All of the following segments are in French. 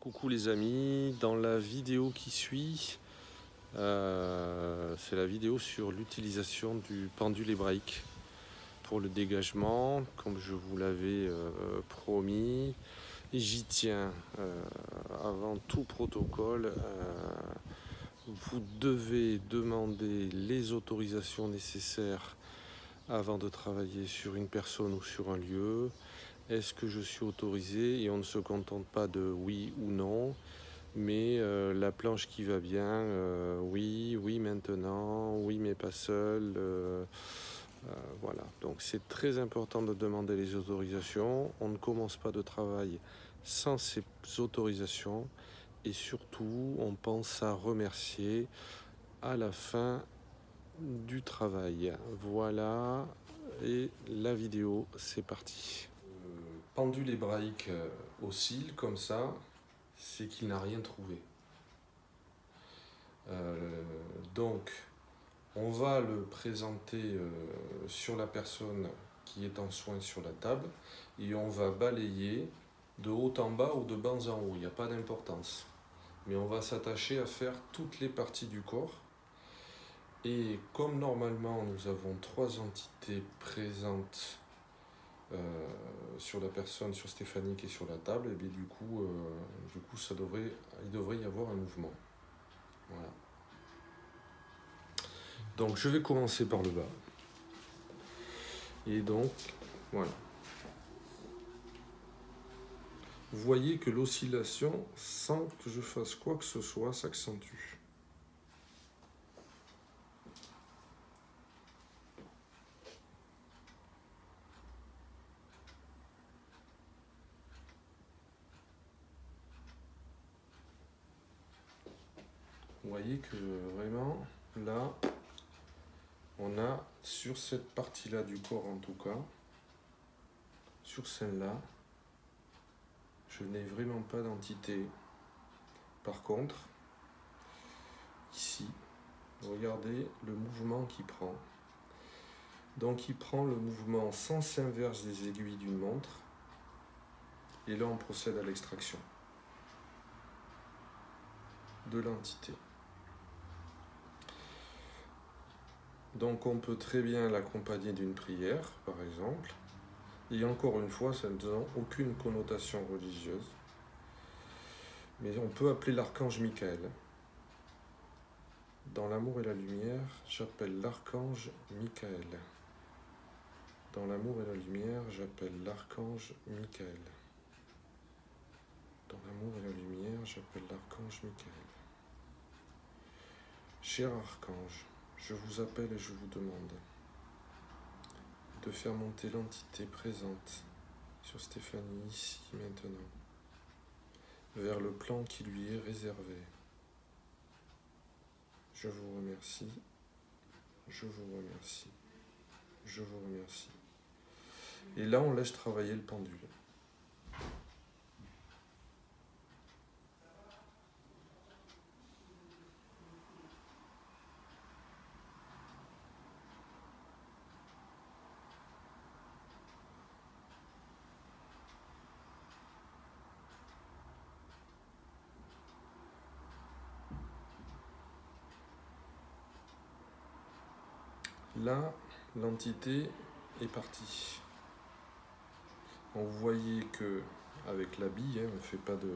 Coucou les amis, dans la vidéo qui suit, c'est la vidéo sur l'utilisation du pendule hébraïque pour le dégagement, comme je vous l'avais promis. J'y tiens avant tout protocole. Vous devez demander les autorisations nécessaires avant de travailler sur une personne ou sur un lieu. Est-ce que je suis autorisé? Et on ne se contente pas de oui ou non, mais la planche qui va bien, oui, oui maintenant, oui mais pas seul. Voilà, donc c'est très important de demander les autorisations. On ne commence pas de travail sans ces autorisations. Et surtout, on pense à remercier à la fin du travail. Voilà, et la vidéo, c'est parti. Pendule hébraïque oscille comme ça, c'est qu'il n'a rien trouvé. Donc, on va le présenter sur la personne qui est en soins sur la table et on va balayer de haut en bas ou de bas en haut, il n'y a pas d'importance. Mais on va s'attacher à faire toutes les parties du corps. Et comme normalement nous avons 3 entités présentes sur la personne, sur Stéphanie qui est sur la table, et bien du coup il devrait y avoir un mouvement. Voilà. Donc je vais commencer par le bas. Et donc, voilà. Vous voyez que l'oscillation, sans que je fasse quoi que ce soit, s'accentue. Vous voyez que vraiment, là, on a sur cette partie-là du corps en tout cas, sur celle-là, je n'ai vraiment pas d'entité. Par contre, ici, regardez le mouvement qu'il prend. Donc il prend le mouvement sens inverse des aiguilles d'une montre. Et là, on procède à l'extraction de l'entité. Donc on peut très bien l'accompagner d'une prière, par exemple. Et encore une fois, ça n'a aucune connotation religieuse. Mais on peut appeler l'archange Michael. Dans l'amour et la lumière, j'appelle l'archange Michael. Dans l'amour et la lumière, j'appelle l'archange Michael. Dans l'amour et la lumière, j'appelle l'archange Michael. Cher archange, je vous appelle et je vous demande de faire monter l'entité présente sur Stéphanie ici maintenant, vers le plan qui lui est réservé. Je vous remercie, je vous remercie, je vous remercie. Et là, on laisse travailler le pendule. Là, l'entité est partie. Vous voyez que avec la bille, on fait pas de...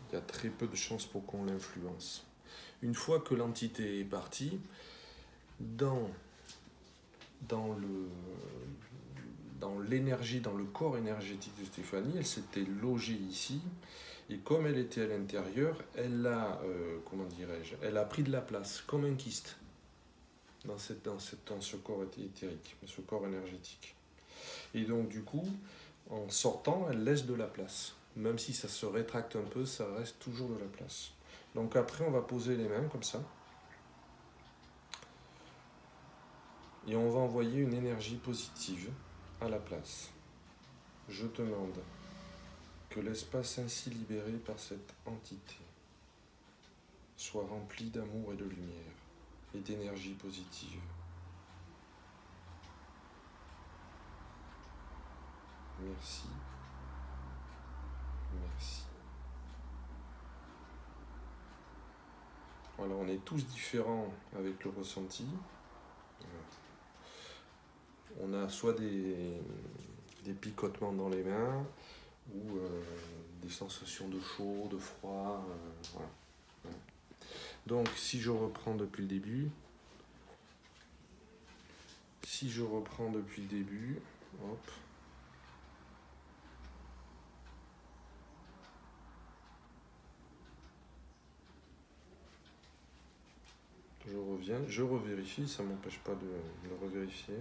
Il y a très peu de chances pour qu'on l'influence. Une fois que l'entité est partie, dans l'énergie, dans le corps énergétique de Stéphanie, elle s'était logée ici, et comme elle était à l'intérieur, elle a, comment dirais-je, elle a pris de la place, comme un kyste, dans ce corps éthérique, ce corps énergétique. Et donc du coup, en sortant, elle laisse de la place. Même si ça se rétracte un peu, ça reste toujours de la place. Donc après, on va poser les mains comme ça. Et on va envoyer une énergie positive à la place. Je demande que l'espace ainsi libéré par cette entité soit rempli d'amour et de lumière et d'énergie positive. Merci. Merci. Voilà, on est tous différents avec le ressenti. On a soit des picotements dans les mains ou des sensations de chaud, de froid. Voilà. Voilà. Donc si je reprends depuis le début, hop, je reviens, je revérifie, ça ne m'empêche pas de le revérifier.